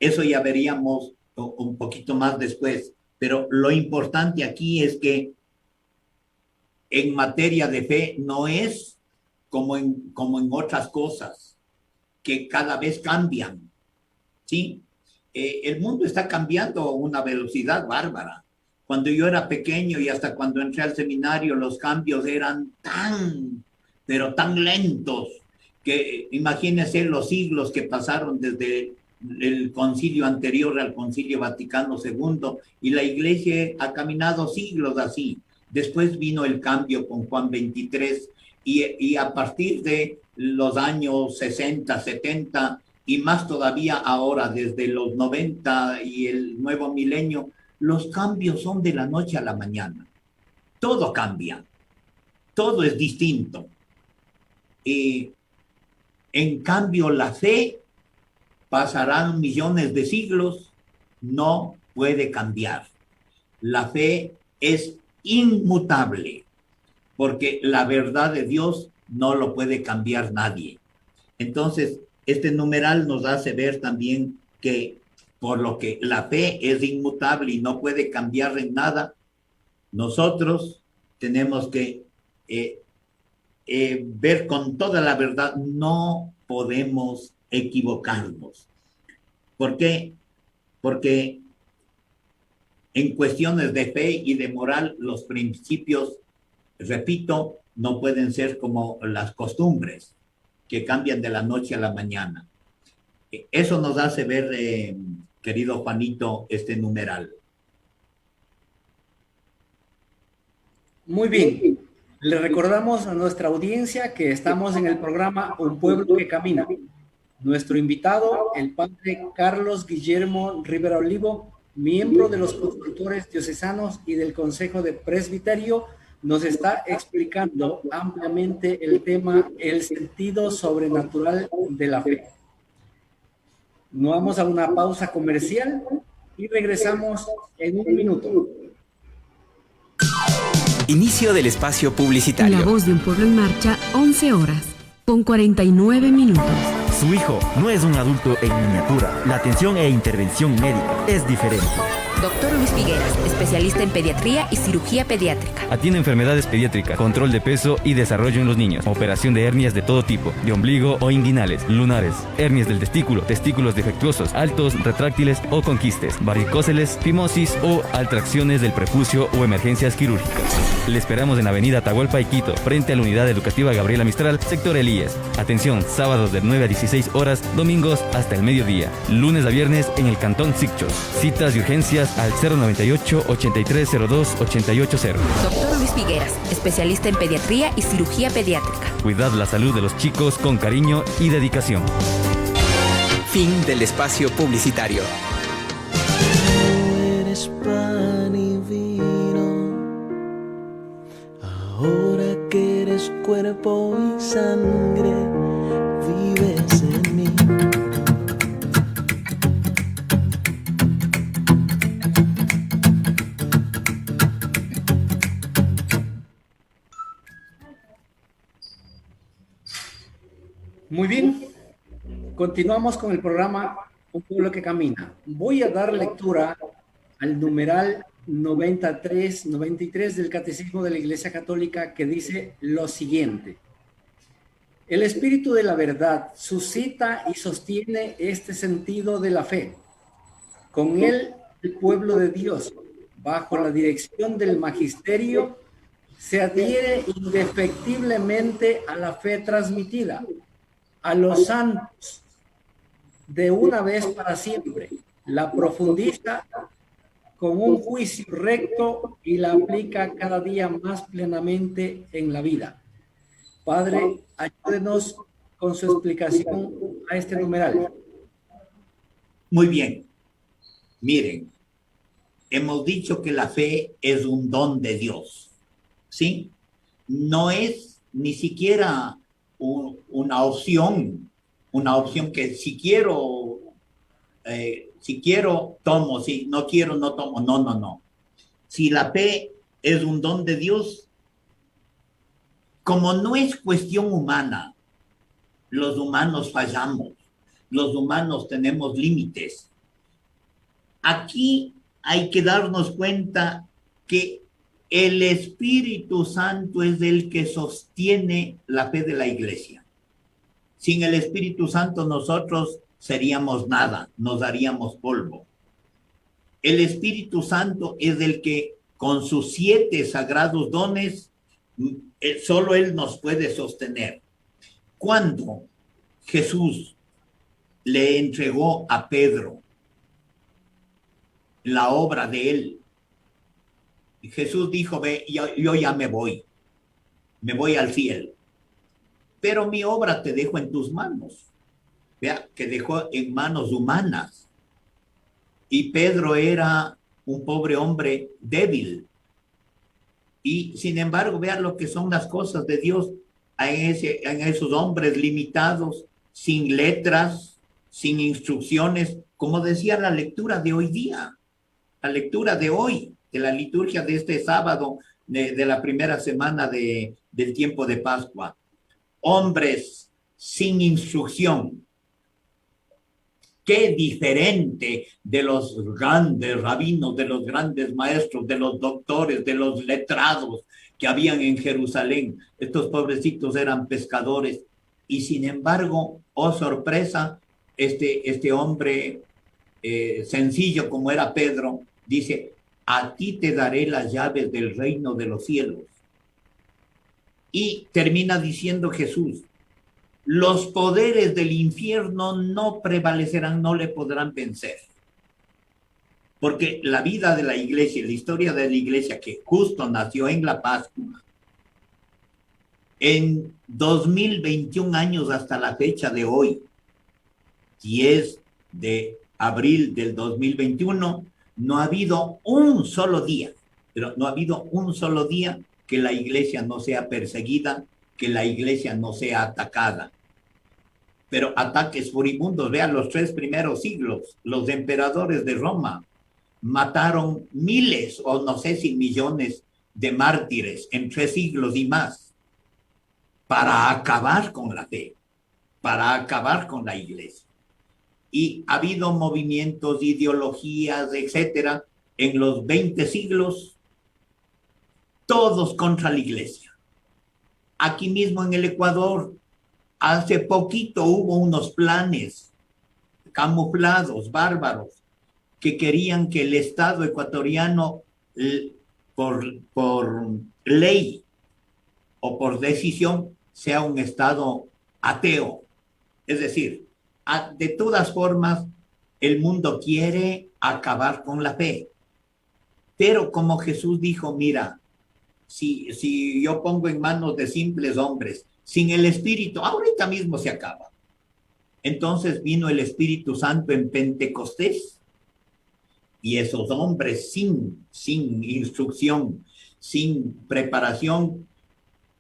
C: eso ya veríamos un poquito más después, pero lo importante aquí es que en materia de fe no es como en otras cosas, que cada vez cambian, ¿sí? El mundo está cambiando a una velocidad bárbara. Cuando yo era pequeño y hasta cuando entré al seminario, los cambios eran pero tan lentos, que imagínense los siglos que pasaron desde el concilio anterior al concilio Vaticano II, y la iglesia ha caminado siglos así. Después vino el cambio con Juan 23 y a partir de los años 60, 70 y más todavía ahora, desde los 90 y el nuevo milenio, los cambios son de la noche a la mañana. Todo cambia, todo es distinto. En cambio, la fe pasarán millones de siglos, no puede cambiar. La fe es inmutable, porque la verdad de Dios no lo puede cambiar nadie. Entonces, este numeral nos hace ver también que por lo que la fe es inmutable y no puede cambiar en nada, nosotros tenemos que ver con toda la verdad, no podemos equivocarnos. ¿Por qué? Porque en cuestiones de fe y de moral, los principios, repito, no pueden ser como las costumbres que cambian de la noche a la mañana. Eso nos hace ver, querido Juanito, este numeral.
B: Muy bien. Le recordamos a nuestra audiencia que estamos en el programa Un Pueblo que Camina. Nuestro invitado, el padre Carlos Guillermo Rivera Olivo, miembro de los consultores diocesanos y del Consejo de Presbiterio, nos está explicando ampliamente el tema, el sentido sobrenatural de la fe. Nos vamos a una pausa comercial y regresamos en un minuto.
A: Inicio del espacio publicitario.
D: La voz de un pueblo en marcha, 11 horas, con 49 minutos.
G: Su hijo no es un adulto en miniatura. La atención e intervención médica es diferente.
F: Doctor Luis Figueras, especialista en pediatría y cirugía pediátrica.
G: Atiende enfermedades pediátricas, control de peso y desarrollo en los niños. Operación de hernias de todo tipo, de ombligo o inguinales, lunares, hernias del testículo, testículos defectuosos, altos, retráctiles o con quistes, varicóceles, fimosis o altracciones del prepucio o emergencias quirúrgicas. Le esperamos en Avenida Atahualpa y Quito, frente a la Unidad Educativa Gabriela Mistral, sector Elías. Atención, sábados de 9 a 16 horas, domingos hasta el mediodía. Lunes a viernes en el Cantón Sicchos. Citas y urgencias al 098-8302-880.
F: Doctor Luis Figueras, especialista en pediatría y cirugía pediátrica.
G: Cuidad la salud de los chicos con cariño y dedicación.
A: Fin del espacio publicitario.
H: Eres pan y vino, ahora que eres cuerpo y sangre, vives en mí.
B: Muy bien, continuamos con el programa Un Pueblo que Camina. Voy a dar lectura al numeral 93 del Catecismo de la Iglesia Católica, que dice lo siguiente: el Espíritu de la verdad suscita y sostiene este sentido de la fe. Con él, el pueblo de Dios, bajo la dirección del magisterio, se adhiere indefectiblemente a la fe transmitida, a los santos, de una vez para siempre, la profundiza con un juicio recto y la aplica cada día más plenamente en la vida. Padre, ayúdenos con su explicación a este numeral.
C: Muy bien. Miren, hemos dicho que la fe es un don de Dios, ¿sí? No es ni siquiera una opción que si quiero, tomo, si no quiero, no tomo. No. Si la fe es un don de Dios, como no es cuestión humana, los humanos fallamos, los humanos tenemos límites. Aquí hay que darnos cuenta que el Espíritu Santo es el que sostiene la fe de la Iglesia. Sin el Espíritu Santo nosotros seríamos nada, nos daríamos polvo. El Espíritu Santo es el que con sus 7 sagrados dones, solo Él nos puede sostener. Cuando Jesús le entregó a Pedro la obra de Él, Jesús dijo, ve, yo ya me voy al cielo, pero mi obra te dejo en tus manos. Vea, que dejó en manos humanas. Y Pedro era un pobre hombre débil. Y sin embargo, vean lo que son las cosas de Dios en esos hombres limitados, sin letras, sin instrucciones, como decía la lectura de hoy día, la lectura de hoy, de la liturgia de este sábado, de la primera semana del tiempo de Pascua. Hombres sin instrucción. Qué diferente de los grandes rabinos, de los grandes maestros, de los doctores, de los letrados que habían en Jerusalén. Estos pobrecitos eran pescadores y sin embargo, oh sorpresa, este hombre sencillo como era Pedro, dice, a ti te daré las llaves del reino de los cielos. Y termina diciendo Jesús, los poderes del infierno no prevalecerán, no le podrán vencer. Porque la vida de la iglesia, la historia de la iglesia que justo nació en la Pascua, en 2021 años hasta la fecha de hoy, 10 de abril del 2021, no ha habido un solo día, pero no ha habido un solo día que la iglesia no sea perseguida, que la iglesia no sea atacada. Pero ataques furibundos, vean los 3 primeros siglos, los emperadores de Roma mataron miles o no sé si millones de mártires en 3 siglos y más para acabar con la fe, para acabar con la iglesia. Y ha habido movimientos, ideologías, etcétera, en los 20 siglos, todos contra la iglesia. Aquí mismo en el Ecuador, hace poquito hubo unos planes camuflados, bárbaros, que querían que el Estado ecuatoriano, por ley o por decisión, sea un Estado ateo. Es decir, de todas formas, el mundo quiere acabar con la fe. Pero como Jesús dijo, mira, si yo pongo en manos de simples hombres, sin el Espíritu, ahorita mismo se acaba. Entonces vino el Espíritu Santo en Pentecostés y esos hombres sin instrucción, sin preparación,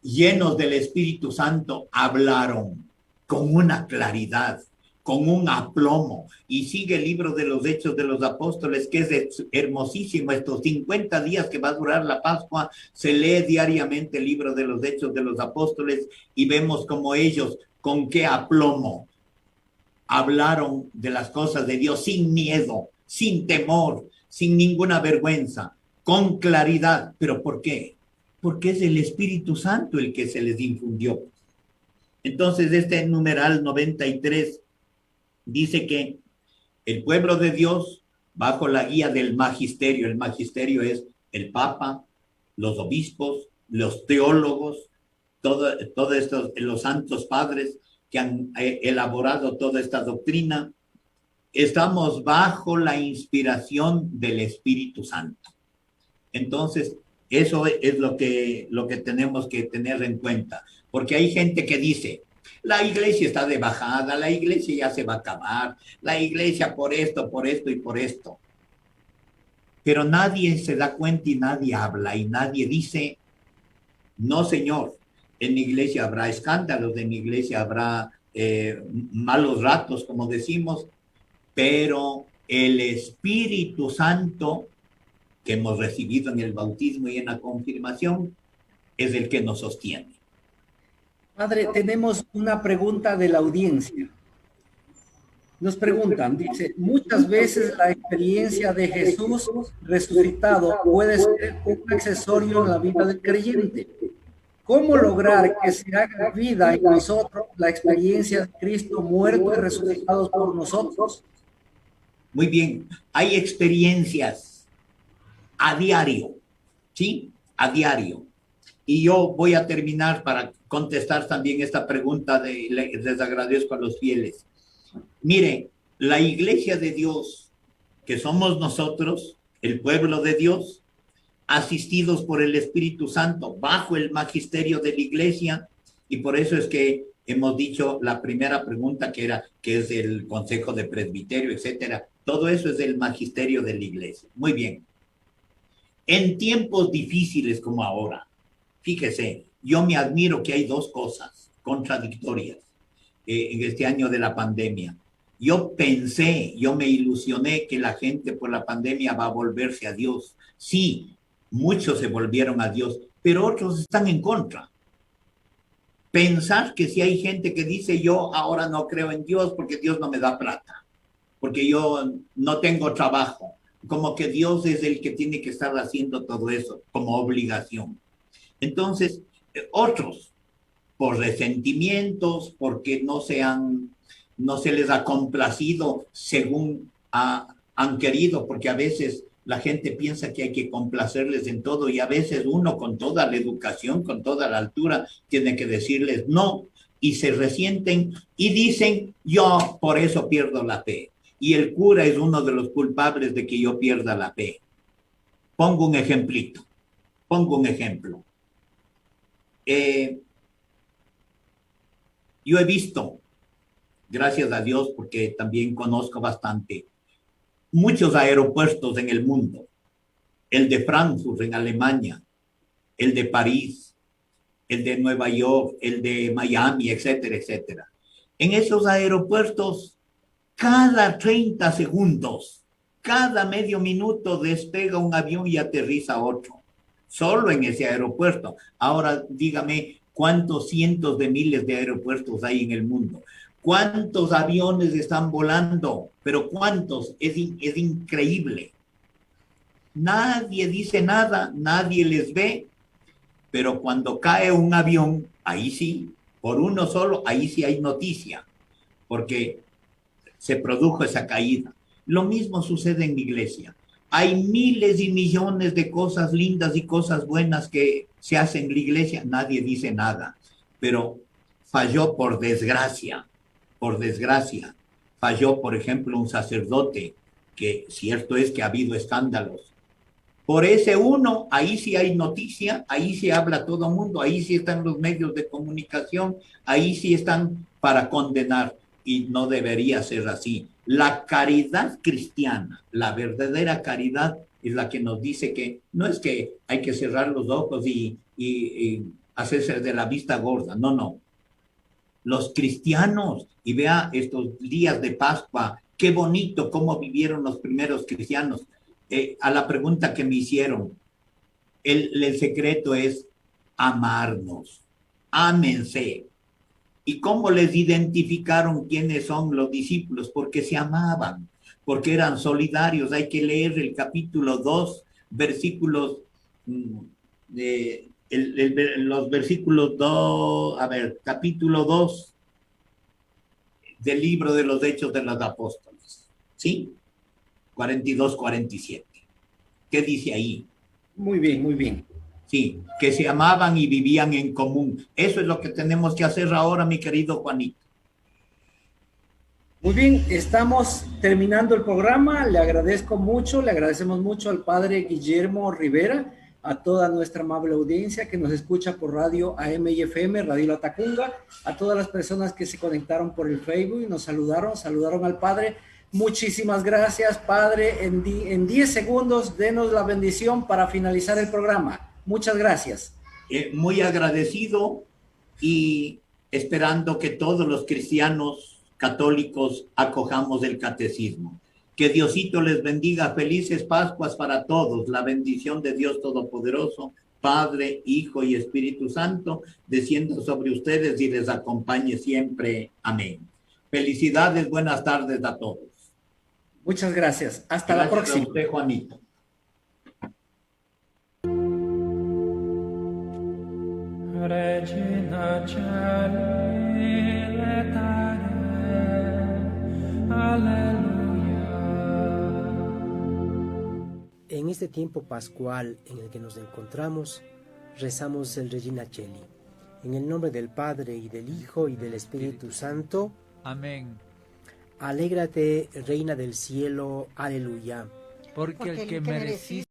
C: llenos del Espíritu Santo, hablaron con una claridad, con un aplomo. Y sigue el libro de los Hechos de los Apóstoles, que es hermosísimo. Estos 50 días que va a durar la Pascua, se lee diariamente el libro de los Hechos de los Apóstoles y vemos como ellos, con qué aplomo, hablaron de las cosas de Dios sin miedo, sin temor, sin ninguna vergüenza, con claridad. ¿Pero por qué? Porque es el Espíritu Santo el que se les infundió. Entonces, este numeral 93 dice que el pueblo de Dios, bajo la guía del magisterio, el magisterio es el Papa, los obispos, los teólogos, todos estos, los santos padres que han elaborado toda esta doctrina, estamos bajo la inspiración del Espíritu Santo. Entonces, eso es lo que tenemos que tener en cuenta, porque hay gente que dice, la iglesia está de bajada, la iglesia ya se va a acabar, la iglesia por esto y por esto. Pero nadie se da cuenta y nadie habla y nadie dice, no señor, en mi iglesia habrá escándalos, en mi iglesia habrá malos ratos, como decimos, pero el Espíritu Santo que hemos recibido en el bautismo y en la confirmación es el que nos sostiene.
B: Padre, tenemos una pregunta de la audiencia. Nos preguntan, dice, muchas veces la experiencia de Jesús resucitado puede ser un accesorio en la vida del creyente. ¿Cómo lograr que se haga vida en nosotros la experiencia de Cristo muerto y resucitado por nosotros?
C: Muy bien, hay experiencias a diario, ¿sí? A diario. Y yo voy a terminar para contestar también esta pregunta les agradezco a los fieles. Mire, la iglesia de Dios, que somos nosotros, el pueblo de Dios, asistidos por el Espíritu Santo, bajo el magisterio de la Iglesia, y por eso es que hemos dicho la primera pregunta que es el Consejo de Presbiterio, etcétera. Todo eso es el magisterio de la Iglesia. Muy bien. En tiempos difíciles como ahora, fíjese, yo me admiro que hay dos cosas contradictorias en este año de la pandemia. Yo me ilusioné que la gente por la pandemia va a volverse a Dios. Sí, muchos se volvieron a Dios, pero otros están en contra. Pensar que si hay gente que dice yo ahora no creo en Dios porque Dios no me da plata, porque yo no tengo trabajo, como que Dios es el que tiene que estar haciendo todo eso como obligación. Entonces, otros, por resentimientos, porque no se les ha complacido según han querido, porque a veces la gente piensa que hay que complacerles en todo y a veces uno con toda la educación, con toda la altura, tiene que decirles no y se resienten y dicen yo por eso pierdo la fe. Y el cura es uno de los culpables de que yo pierda la fe. Pongo un ejemplo. Yo he visto, gracias a Dios, porque también conozco bastante, muchos aeropuertos en el mundo. El de Frankfurt en Alemania, el de París, el de Nueva York, el de Miami, etcétera, etcétera. En esos aeropuertos, cada 30 segundos, cada medio minuto despega un avión y aterriza otro. Solo en ese aeropuerto. Ahora dígame cuántos cientos de miles de aeropuertos hay en el mundo. ¿Cuántos aviones están volando? Pero ¿cuántos? Es increíble. Nadie dice nada, nadie les ve, pero cuando cae un avión, ahí sí, por uno solo, ahí sí hay noticia, porque se produjo esa caída. Lo mismo sucede en la iglesia. Hay miles y millones de cosas lindas y cosas buenas que se hacen en la iglesia, nadie dice nada, pero falló por desgracia. Falló, por ejemplo, un sacerdote, que cierto es que ha habido escándalos. Por ese uno, ahí sí hay noticia, ahí sí habla todo el mundo, ahí sí están los medios de comunicación, ahí sí están para condenar, y no debería ser así. La caridad cristiana, la verdadera caridad, es la que nos dice que no es que hay que cerrar los ojos y hacerse de la vista gorda, no. Los cristianos, y vea estos días de Pascua, qué bonito cómo vivieron los primeros cristianos. A la pregunta que me hicieron, el secreto es amarnos, ámense. ¿Y cómo les identificaron quiénes son los discípulos? Porque se amaban, porque eran solidarios. Hay que leer el capítulo 2, versículos los versículos 2, capítulo 2 del libro de los Hechos de los Apóstoles, ¿sí? 42, 47. ¿Qué dice ahí?
B: Muy bien.
C: Sí, que se amaban y vivían en común. Eso es lo que tenemos que hacer ahora, mi querido Juanito.
B: Muy bien, estamos terminando el programa. Le agradecemos mucho al padre Guillermo Rivera, a toda nuestra amable audiencia que nos escucha por radio AM y FM, Radio La Tacunga, a todas las personas que se conectaron por el Facebook y nos saludaron al padre. Muchísimas gracias, padre. En 10 segundos, denos la bendición para finalizar el programa. Muchas gracias.
C: Muy agradecido y esperando que todos los cristianos católicos acojamos el catecismo. Que Diosito les bendiga. Felices Pascuas para todos. La bendición de Dios Todopoderoso, Padre, Hijo y Espíritu Santo, descienda sobre ustedes y les acompañe siempre. Amén. Felicidades, buenas tardes a todos.
B: Muchas gracias. Hasta la próxima.
C: A usted, Juanito.
I: Regina Caeli letare, aleluya.
J: En este tiempo pascual en el que nos encontramos, rezamos el Regina Caeli. En el nombre del Padre, y del Hijo, y del Espíritu Santo.
K: Amén.
J: Alégrate, Reina del Cielo, aleluya.
K: Porque el que mereciste